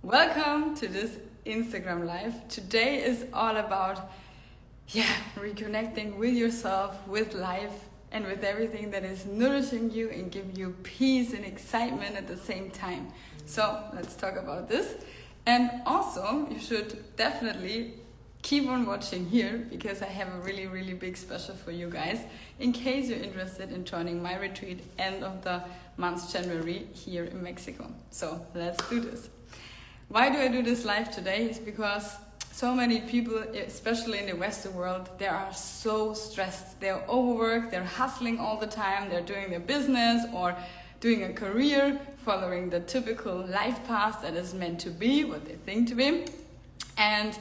Welcome to this Instagram live. Today is all about reconnecting with yourself, with life, and with everything that is nourishing you and give you peace and excitement at the same time. So let's talk about this. And also, you should definitely keep on watching here because I have a really big special for you guys in case you're interested in joining my retreat end of the month January here in Mexico. So let's do this. Why do I do this live today? Is because so many people, especially in the Western world, they are so stressed. They're overworked, they're hustling all the time, they're doing their business or doing a career, following the typical life path that is meant to be, what they think to be. And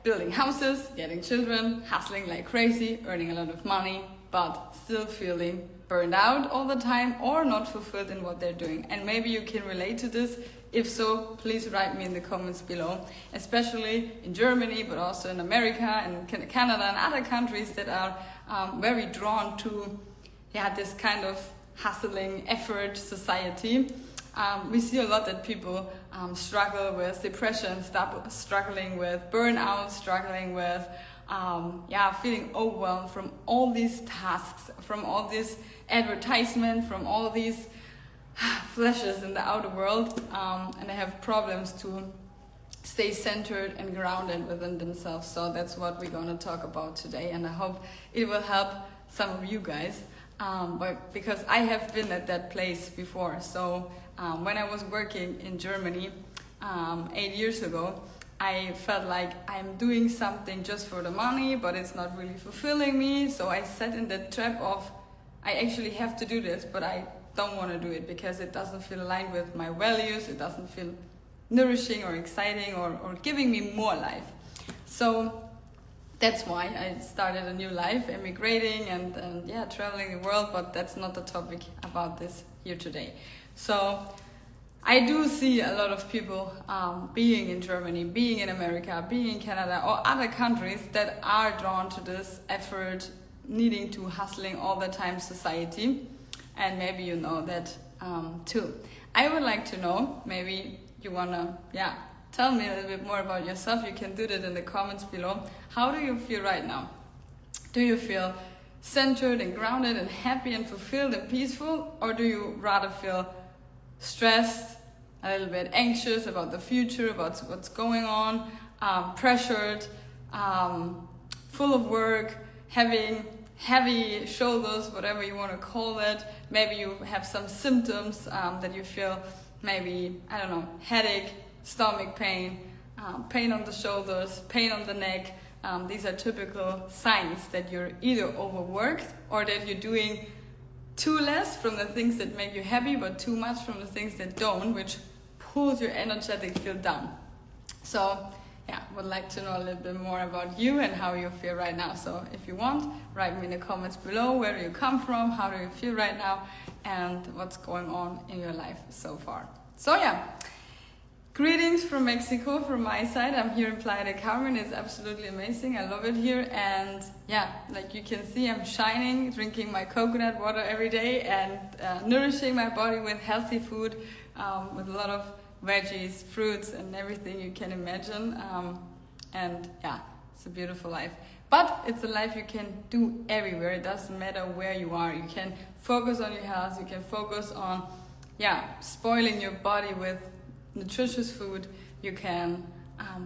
building houses, getting children, hustling like crazy, earning a lot of money, but still feeling burned out all the time or not fulfilled in what they're doing. And maybe you can relate to this. If so, please write me in the comments below, especially in Germany, but also in America and Canada and other countries that are very drawn to this kind of hustling effort society. We see a lot that people struggle with depression, struggling with burnout, struggling with feeling overwhelmed from all these tasks, from all this advertisement, from all these flashes in the outer world, and they have problems to stay centered and grounded within themselves. So that's what we're going to talk about today, and I hope it will help some of you guys, because I have been at that place before. So when I was working in Germany 8 years ago, I felt like I'm doing something just for the money, but it's not really fulfilling me. So I sat in the trap of, I actually have to do this, but I don't want to do it because it doesn't feel aligned with my values. It doesn't feel nourishing or exciting or giving me more life. So that's why I started a new life, emigrating and traveling the world, but that's not the topic about this here today. So I do see a lot of people being in Germany, being in America, being in Canada or other countries that are drawn to this effort, needing to hustling all the time society. And maybe you know that too. I would like to know, maybe you want to tell me a little bit more about yourself. You can do that in the comments below. How do you feel right now? Do you feel centered and grounded and happy and fulfilled and peaceful? Or do you rather feel stressed, a little bit anxious about the future, about what's going on, pressured, full of work, having heavy shoulders, whatever you want to call it? Maybe you have some symptoms that you feel, maybe, headache, stomach pain, pain on the shoulders, pain on the neck. These are typical signs that you're either overworked or that you're doing too less from the things that make you happy, but too much from the things that don't, which pulls your energetic field down. So would like to know a little bit more about you and how you feel right now. So if you want, write me in the comments below, where do you come from, how do you feel right now, and what's going on in your life so far. So greetings from Mexico from my side. I'm here in Playa del Carmen. It's absolutely amazing. I love it here. And like you can see, I'm shining, drinking my coconut water every day and nourishing my body with healthy food, with a lot of veggies, fruits, and everything you can imagine. It's a beautiful life. But it's a life you can do everywhere. It doesn't matter where you are. You can focus on your health. You can focus on spoiling your body with nutritious food. You can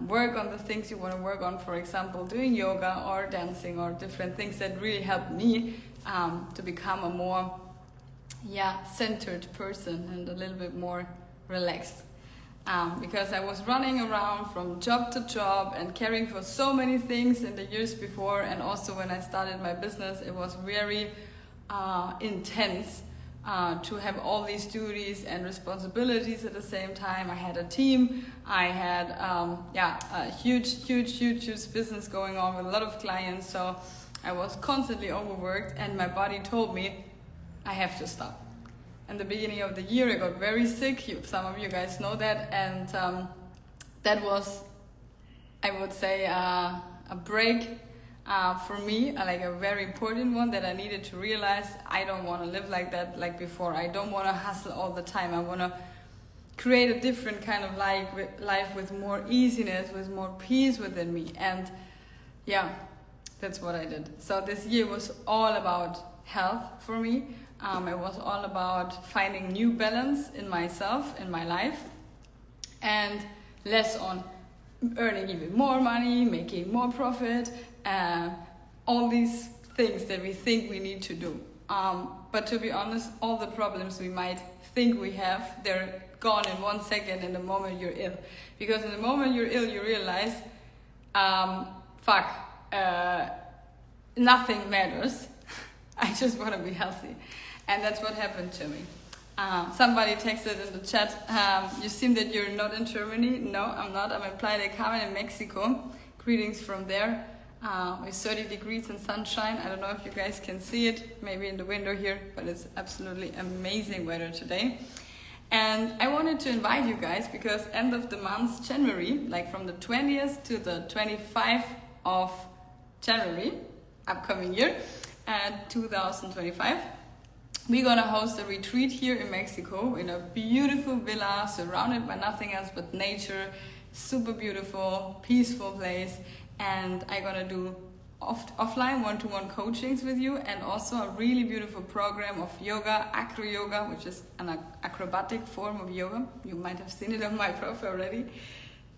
work on the things you want to work on, for example doing yoga or dancing or different things that really help me to become a more centered person and a little bit more relaxed, because I was running around from job to job and caring for so many things in the years before, and also when I started my business it was very intense to have all these duties and responsibilities at the same time. I had a team, I had a huge business going on with a lot of clients, so I was constantly overworked and my body told me I have to stop. In the beginning of the year I got very sick, some of you guys know that, and that was, I would say, a break for me, like a very important one that I needed to realize. I don't want to live like that like before. I don't want to hustle all the time. I want to create a different kind of life with more easiness, with more peace within me. And yeah, that's what I did. So this year was all about health for me. It was all about finding new balance in myself, in my life, and less on earning even more money, making more profit, all these things that we think we need to do. But to be honest, all the problems we might think we have, they're gone in 1 second in the moment you're ill. Because in the moment you're ill, you realize, nothing matters. I just want to be healthy. And that's what happened to me. Somebody texted in the chat, you seem that you're not in Germany. No, I'm not. I'm in Playa del Carmen in Mexico. Greetings from there. With 30 degrees and sunshine. I don't know if you guys can see it, maybe in the window here, but it's absolutely amazing weather today. And I wanted to invite you guys because end of the month, January, like from the 20th to the 25th of January, upcoming year, 2025, we're gonna host a retreat here in Mexico in a beautiful villa surrounded by nothing else but nature, super beautiful, peaceful place. And I'm gonna do offline one-to-one coachings with you, and also a really beautiful program of yoga, acro yoga, which is an acrobatic form of yoga. You might have seen it on my profile already.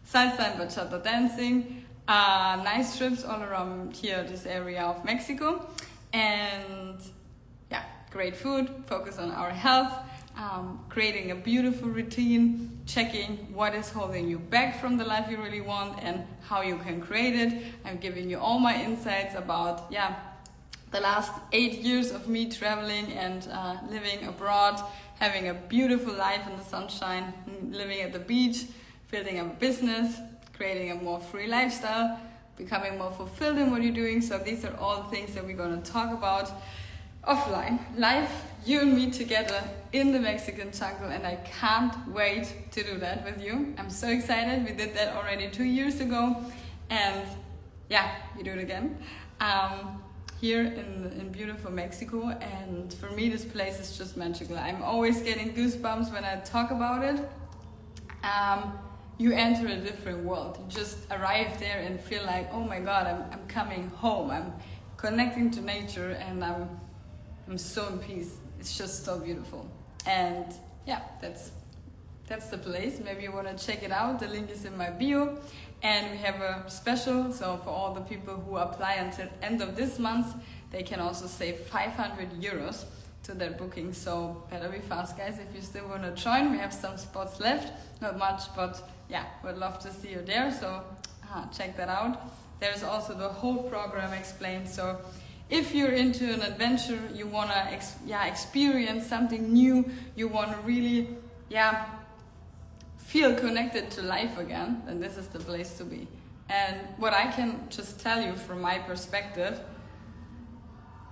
Salsa and bachata dancing, nice trips all around here, this area of Mexico. And yeah, great food, focus on our health, creating a beautiful routine, checking what is holding you back from the life you really want and how you can create it. I'm giving you all my insights about the last 8 years of me traveling and living abroad, having a beautiful life in the sunshine, living at the beach, building a business, creating a more free lifestyle, becoming more fulfilled in what you're doing. So these are all things that we're going to talk about offline, live, you and me together in the Mexican jungle, and I can't wait to do that with you. I'm so excited. We did that already 2 years ago, and yeah, we do it again here in beautiful Mexico. And for me, this place is just magical. I'm always getting goosebumps when I talk about it. You enter a different world. You just arrive there and feel like, oh my God, I'm coming home. I'm connecting to nature, and I'm so in peace. It's just so beautiful. And yeah, that's the place. Maybe you want to check it out. The link is in my bio. And we have a special, so for all the people who apply until end of this month, they can also save 500 euros to their booking. So better be fast, guys, if you still want to join. We have some spots left, not much, but yeah, would love to see you there. So check that out. There's also the whole program explained. So if you're into an adventure, you want to experience something new, you want to really feel connected to life again, then this is the place to be. And what I can just tell you from my perspective,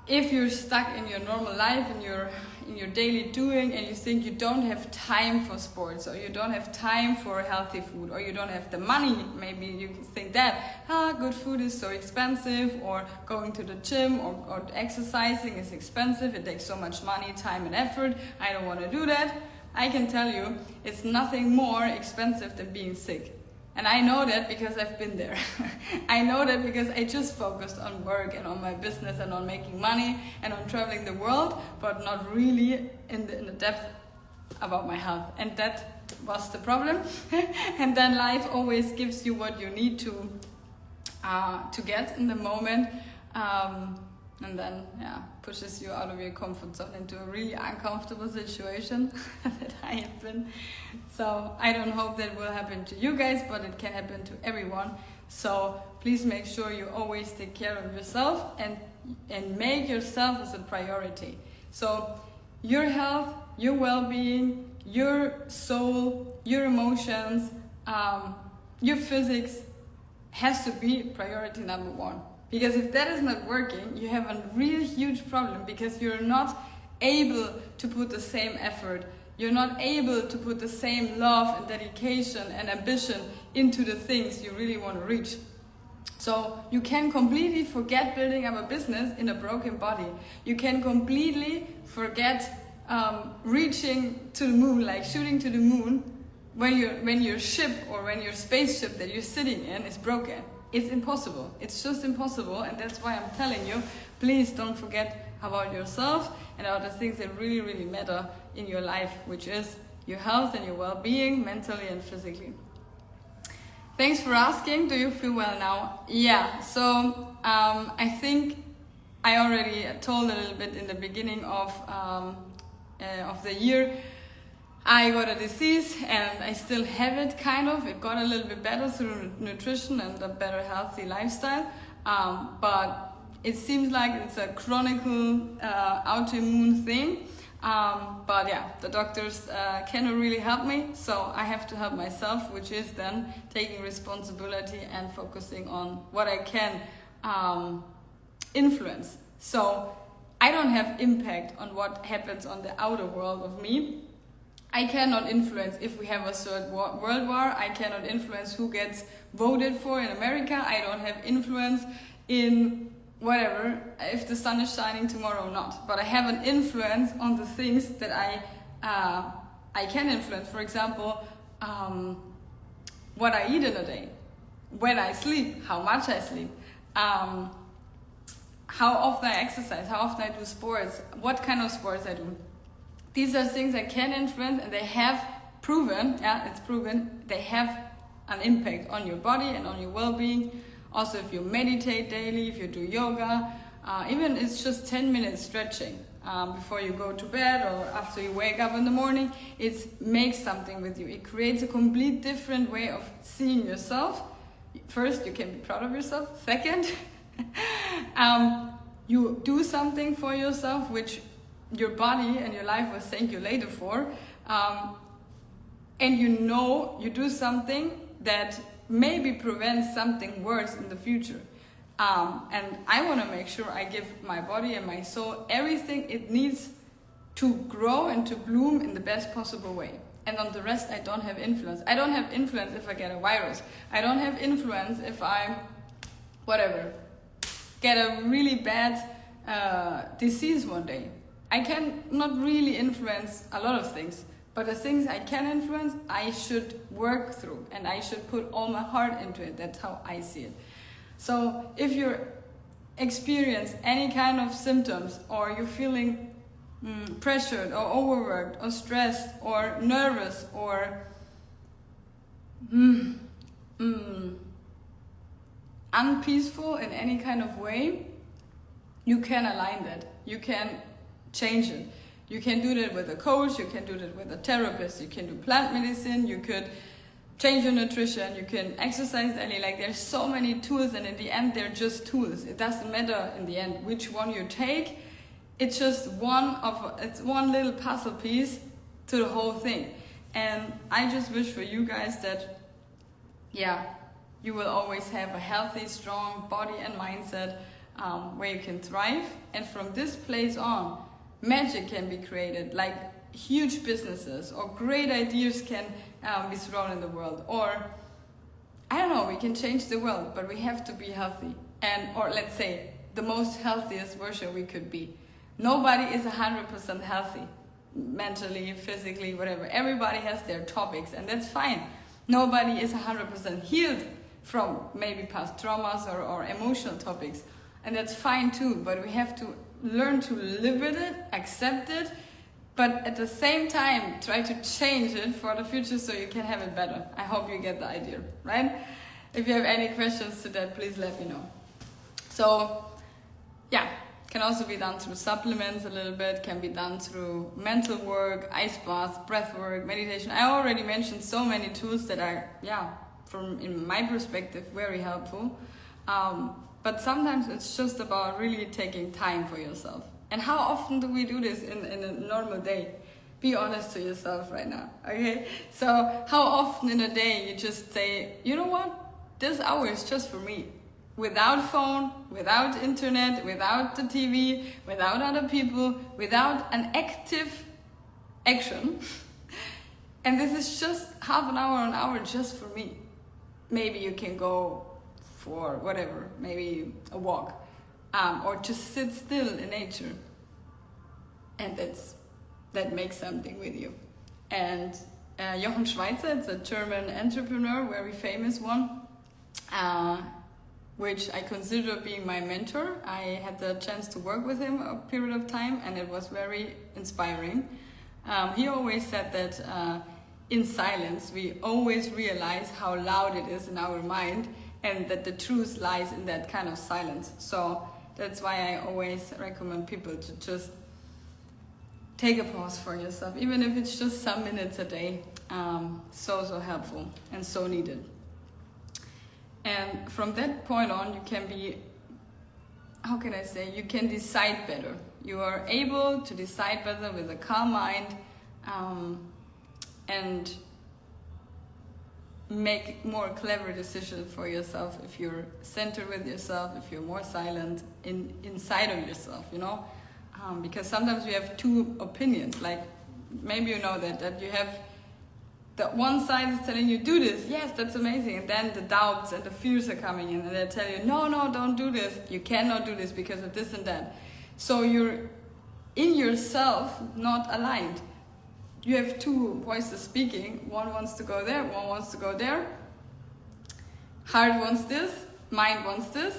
if you're stuck in your normal life, in your daily doing, and you think you don't have time for sports, or you don't have time for healthy food, or you don't have the money, maybe you think that good food is so expensive, or going to the gym or exercising is expensive, it takes so much money, time and effort, I don't want to do that. I can tell you it's nothing more expensive than being sick. And I know that because I've been there. I know that because I just focused on work and on my business and on making money and on traveling the world, but not really in the depth about my health. And that was the problem. And then life always gives you what you need to get in the moment. And then pushes you out of your comfort zone into a really uncomfortable situation that I have been. So I don't hope that will happen to you guys, but it can happen to everyone. So please make sure you always take care of yourself and make yourself as a priority. So your health, your well-being, your soul, your emotions, your physics has to be priority number one. Because if that is not working, you have a really huge problem, because you're not able to put the same effort. You're not able to put the same love and dedication and ambition into the things you really want to reach. So you can completely forget building up a business in a broken body. You can completely forget reaching to the moon, like shooting to the moon, when your ship or when your spaceship that you're sitting in is broken. It's impossible. It's just impossible, and that's why I'm telling you, please don't forget about yourself and about the things that really, really matter in your life, which is your health and your well-being, mentally and physically. Thanks for asking. Do you feel well now? Yeah, so I think I already told a little bit in the beginning of the year. I got a disease and I still have it, kind of. It got a little bit better through nutrition and a better healthy lifestyle. But it seems like it's a chronic autoimmune thing. But yeah, the doctors cannot really help me, so I have to help myself, which is then taking responsibility and focusing on what I can influence. So I don't have impact on what happens on the outer world of me. I cannot influence if we have a third world war. I cannot influence who gets voted for in America. I don't have influence in whatever, if the sun is shining tomorrow or not. But I have an influence on the things that I can influence. For example, what I eat in a day, when I sleep, how much I sleep, how often I exercise, how often I do sports, what kind of sports I do. These are things I can influence, and they have proven, it's proven, they have an impact on your body and on your well-being. Also, if you meditate daily, if you do yoga, even it's just 10 minutes stretching before you go to bed or after you wake up in the morning, it makes something with you. It creates a complete different way of seeing yourself. First, you can be proud of yourself. Second, you do something for yourself, which your body and your life will thank you later for, and you do something that maybe prevents something worse in the future. And I want to make sure I give my body and my soul everything it needs to grow and to bloom in the best possible way. And on the rest, I don't have influence. I don't have influence if I get a virus. I don't have influence if I, get a really bad disease one day. I can not really influence a lot of things, but the things I can influence, I should work through, and I should put all my heart into it. That's how I see it. So if you experience any kind of symptoms, or you're feeling pressured or overworked or stressed or nervous or unpeaceful in any kind of way, you can align that. You can change it. You can do that with a coach, you can do that with a therapist, you can do plant medicine, you could change your nutrition, you can exercise daily. Like, there's so many tools, and in the end they're just tools. It doesn't matter in the end which one you take. It's just one little puzzle piece to the whole thing. And I just wish for you guys that you will always have a healthy, strong body and mindset where you can thrive. And from this place on, magic can be created, like huge businesses or great ideas can be thrown in the world. Or, I don't know, we can change the world, but we have to be healthy. Or let's say, the most healthiest version we could be. Nobody is 100% healthy, mentally, physically, whatever. Everybody has their topics, and that's fine. Nobody is 100% healed from maybe past traumas or emotional topics, and that's fine too, but we have to learn to live with it, accept it, but at the same time try to change it for the future so you can have it better. I hope you get the idea, right? If you have any questions to that, please let me know. So can also be done through supplements a little bit, can be done through mental work, ice baths, breath work, meditation. I already mentioned so many tools that are, from in my perspective, very helpful. But sometimes it's just about really taking time for yourself. And how often do we do this in a normal day? Be honest to yourself right now, okay? So how often in a day you just say, you know what? This hour is just for me. Without phone, without internet, without the TV, without other people, without an active action. And this is just half an hour just for me. Maybe you can go for whatever, maybe a walk, or just sit still in nature. And that makes something with you. And Jochen Schweizer. It's a German entrepreneur, very famous one, which I consider being my mentor. I had the chance to work with him a period of time, and it was very inspiring. He always said that in silence we always realize how loud it is in our mind, and that the truth lies in that kind of silence. So that's why I always recommend people to just take a pause for yourself, even if it's just some minutes a day. So helpful and so needed. And from that point on, you can be, how can I say, you can decide better. You are able to decide better with a calm mind, and make more clever decisions for yourself if you're centered with yourself, if you're more silent inside of yourself, you know. Because sometimes we have two opinions, like maybe you know that you have the one side is telling you do this, yes, that's amazing, and then the doubts and the fears are coming in and they tell you no, don't do this, you cannot do this because of this and that. So you're in yourself not aligned. You have two voices speaking, one wants to go there, one wants to go there. Heart wants this, mind wants this,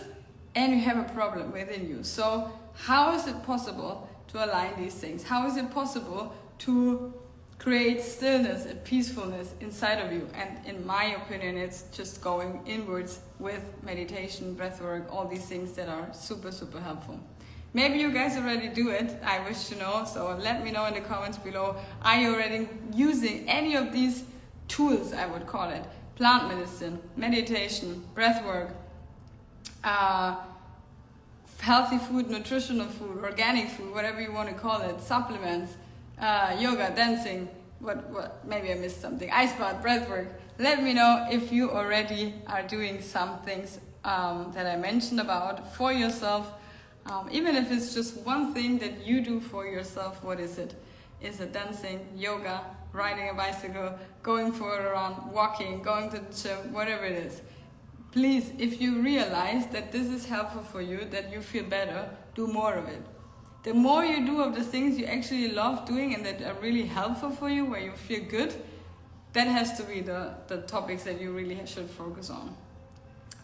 and you have a problem within you. So how is it possible to align these things? How is it possible to create stillness and peacefulness inside of you? And in my opinion, it's just going inwards with meditation, breathwork, all these things that are super helpful. Maybe you guys already do it, I wish to know, so let me know in the comments below. Are you already using any of these tools, I would call it? Plant medicine, meditation, breathwork, healthy food, nutritional food, organic food, whatever you want to call it, supplements, yoga, dancing, what? Maybe I missed something, ice bath, breathwork. Let me know if you already are doing some things that I mentioned about for yourself. Even if it's just one thing that you do for yourself, what is it? Is it dancing, yoga, riding a bicycle, going for a run, walking, going to the gym, whatever it is? Please, if you realize that this is helpful for you, that you feel better, do more of it. The more you do of the things you actually love doing and that are really helpful for you, where you feel good, that has to be the topics that you really should focus on.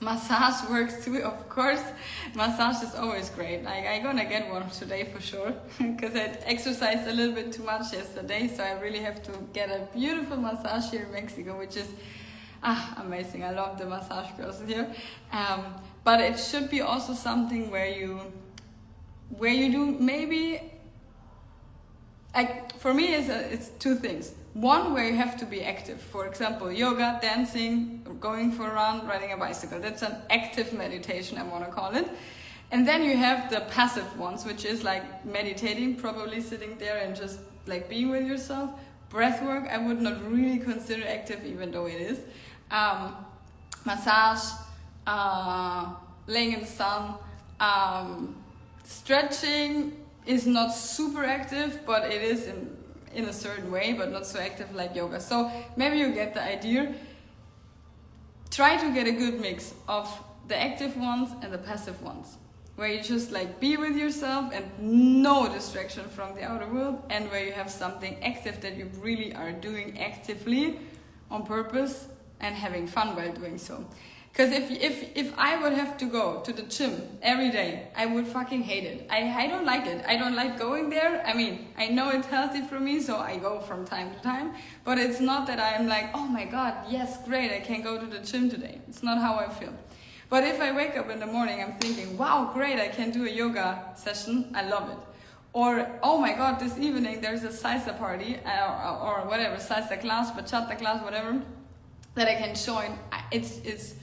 Massage works too, of course. Massage is always great. I'm gonna get one today for sure, because I exercised a little bit too much yesterday, so I really have to get a beautiful massage here in Mexico, which is amazing. I love the massage girls here. But it should be also something where you do maybe, like for me it's two things. One, where you have to be active. For example, yoga, dancing, going for a run, riding a bicycle. That's an active meditation, I want to call it. And then you have the passive ones, which is like meditating, probably sitting there and just like being with yourself. Breath work, I would not really consider active, even though it is. Massage, laying in the sun, stretching is not super active, but it is in a certain way, but not so active like yoga. So maybe you get the idea. Try to get a good mix of the active ones and the passive ones, where you just like be with yourself and no distraction from the outer world, and where you have something active that you really are doing actively on purpose and having fun while doing so. Because if I would have to go to the gym every day, I would fucking hate it. I don't like it. I don't like going there. I mean, I know it's healthy for me, so I go from time to time. But it's not that I'm like, oh my God, yes, great, I can go to the gym today. It's not how I feel. But if I wake up in the morning, I'm thinking, wow, great, I can do a yoga session. I love it. Or, oh my God, this evening there's a salsa party or whatever, salsa class, bachata class, whatever, that I can join. It's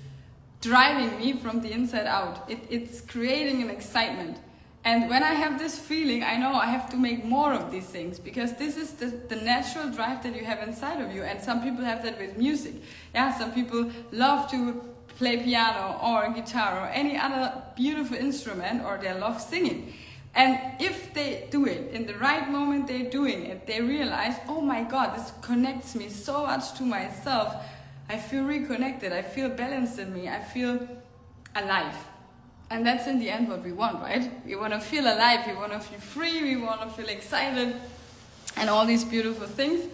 driving me from the inside out. It's creating an excitement. And when I have this feeling, I know I have to make more of these things, because this is the natural drive that you have inside of you. And some people have that with music. Yeah, some people love to play piano or guitar or any other beautiful instrument, or they love singing. And if they do it in the right moment, they're doing it, they realize, oh my God, this connects me so much to myself. I feel reconnected, I feel balanced in me, I feel alive. And that's in the end what we want, right? We want to feel alive, we want to feel free, we want to feel excited, and all these beautiful things.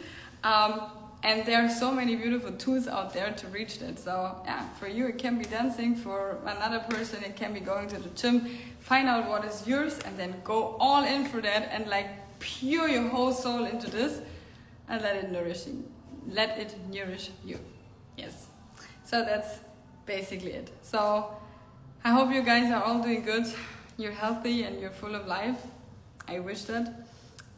And there are so many beautiful tools out there to reach that. So yeah, for you it can be dancing, for another person it can be going to the gym. Find out what is yours and then go all in for that and like pour your whole soul into this and let it nourish you. Yes. So that's basically it. So I hope you guys are all doing good. You're healthy and you're full of life. I wish that.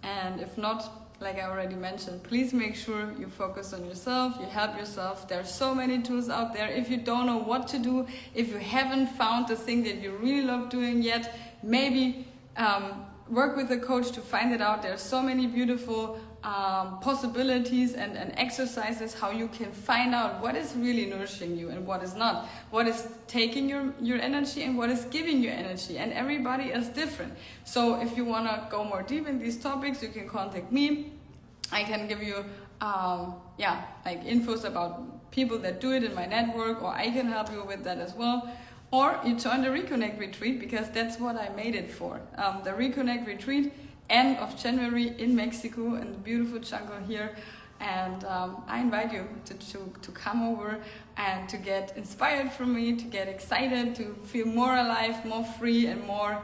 And if not, like I already mentioned, please make sure you focus on yourself, you help yourself. There are so many tools out there. If you don't know what to do, if you haven't found the thing that you really love doing yet, maybe work with a coach to find it out. There are so many beautiful possibilities and exercises how you can find out what is really nourishing you and what is not. What is taking your energy and what is giving you energy. And everybody is different. So if you want to go more deep in these topics, you can contact me. I can give you like infos about people that do it in my network, or I can help you with that as well. Or you join the Reconnect retreat, because that's what I made it for. The Reconnect retreat, end of January in Mexico, in the beautiful jungle here. And I invite you to come over and to get inspired from me, to get excited, to feel more alive, more free, and more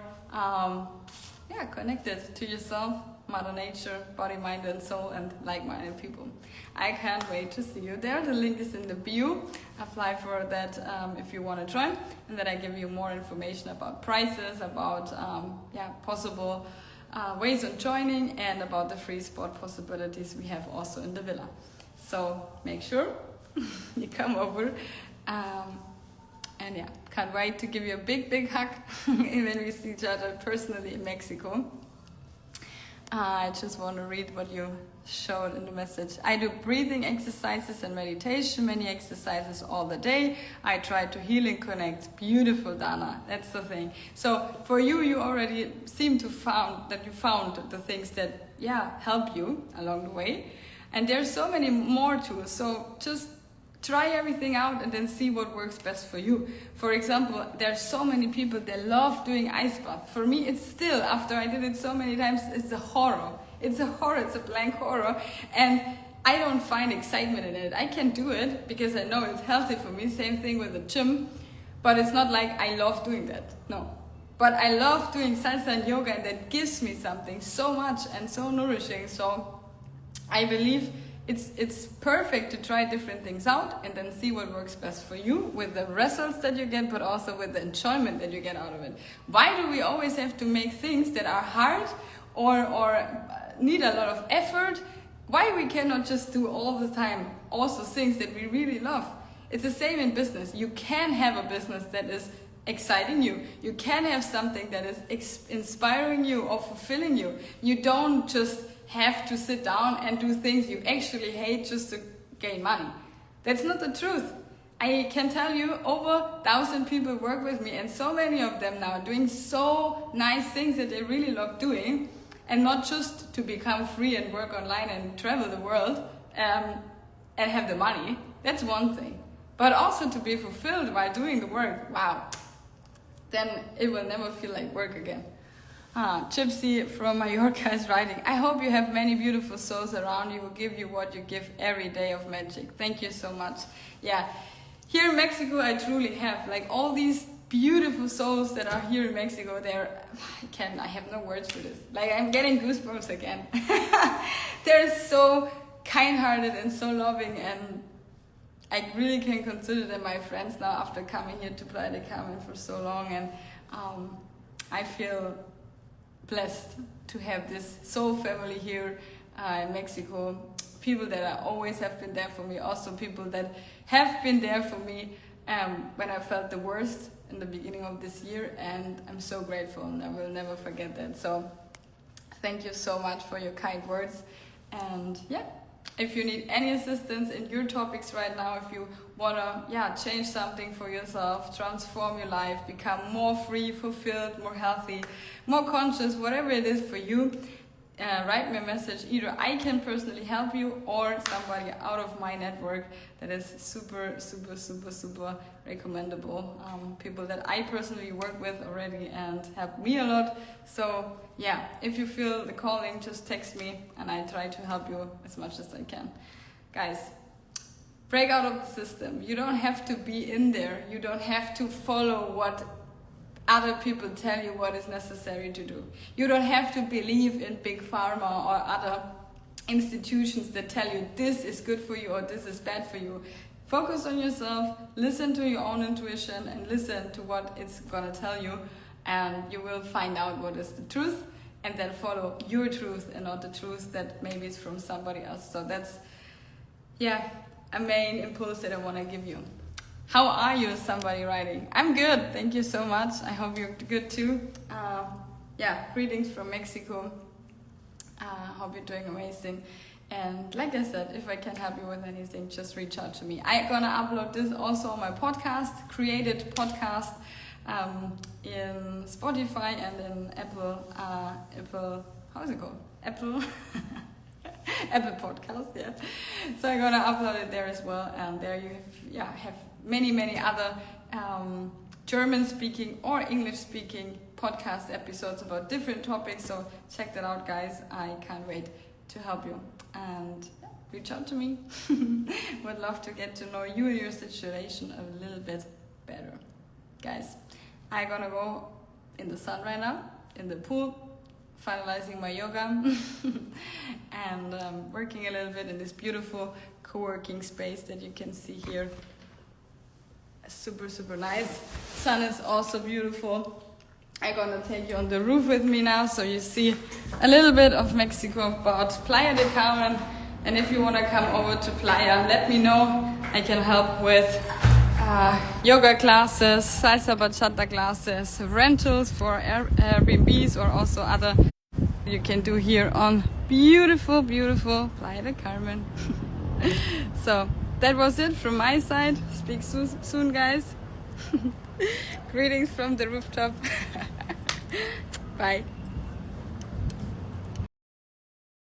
connected to yourself, Mother Nature, body, mind, and soul, and like-minded people. I can't wait to see you there. The link is in the bio. Apply for that if you want to join, and then I give you more information about prices, about possible ways of joining, and about the free spot possibilities we have also in the villa. So make sure you come over. And yeah, can't wait to give you a big hug when we see each other personally in Mexico. I just want to read what you showed in the message. I do breathing exercises and meditation, many exercises all the day. I try to heal and connect. Beautiful, Dana. That's the thing. So for you already seem to found the things that help you along the way. And there's so many more tools. So just try everything out and then see what works best for you. For example, there are so many people that love doing ice bath. For me, it's still, after I did it so many times, it's a horror. It's a horror, it's a blank horror. And I don't find excitement in it. I can do it because I know it's healthy for me. Same thing with the gym. But it's not like I love doing that. No. But I love doing salsa and yoga, and that gives me something so much and so nourishing. So I believe it's perfect to try different things out and then see what works best for you with the results that you get, but also with the enjoyment that you get out of it. Why do we always have to make things that are hard or need a lot of effort? Why we cannot just do all the time also things that we really love? It's the same in business. You can have a business that is exciting you. You can have something that is inspiring you or fulfilling you. You don't just have to sit down and do things you actually hate just to gain money. That's not the truth. I can tell you over 1,000 people work with me, and so many of them now are doing so nice things that they really love doing, and not just to become free and work online and travel the world and have the money. That's one thing. But also to be fulfilled while doing the work. Wow. Then it will never feel like work again. Gypsy from Mallorca is writing, I hope you have many beautiful souls around you who give you what you give every day of magic. Thank you so much. Yeah, here in Mexico I truly have like all these beautiful souls that are here in Mexico. I have no words for this. Like, I'm getting goosebumps again. They're so kind-hearted and so loving, and I really can consider them my friends now after coming here to Playa del Carmen for so long. And I feel blessed to have this soul family here in Mexico. People that always have been there for me. Also people that have been there for me when I felt the worst in the beginning of this year. And I'm so grateful, and I will never forget that. So thank you so much for your kind words. And yeah, if you need any assistance in your topics right now, if you want to change something for yourself, transform your life, become more free, fulfilled, more healthy, more conscious, whatever it is for you, write me a message. Either I can personally help you, or somebody out of my network that is super recommendable. People that I personally work with already and help me a lot. So yeah, if you feel the calling, just text me and I try to help you as much as I can. guys, break out of the system. You don't have to be in there. You don't have to follow what other people tell you what is necessary to do. You don't have to believe in big pharma or other institutions that tell you this is good for you or this is bad for you. Focus on yourself, listen to your own intuition, and listen to what it's gonna tell you, and you will find out what is the truth, and then follow your truth and not the truth that maybe is from somebody else. So that's, a main impulse that I want to give you. How are you, somebody writing? I'm good, thank you so much. I hope you're good too. Greetings from Mexico. Hope you're doing amazing. And like I said, if I can help you with anything, just reach out to me. I'm gonna upload this also on my podcast, created podcast, in Spotify and in Apple, how is it called? Apple Podcast, yeah. So I'm gonna upload it there as well. And there you have many other German speaking or English speaking podcast episodes about different topics. So check that out, guys. I can't wait to help you, and reach out to me. Would love to get to know you and your situation a little bit better. Guys, I'm gonna go in the sun right now, in the pool, finalizing my yoga and working a little bit in this beautiful co-working space that you can see here. Super nice. Sun is also beautiful. I'm gonna take you on the roof with me now, so you see a little bit of Mexico, about Playa del Carmen. And if you wanna come over to Playa, let me know. I can help with yoga classes, salsa bachata classes, rentals for Airbnbs, or also other you can do here on beautiful Playa del Carmen. So that was it from my side. Speak soon, guys. Greetings from the rooftop. Bye.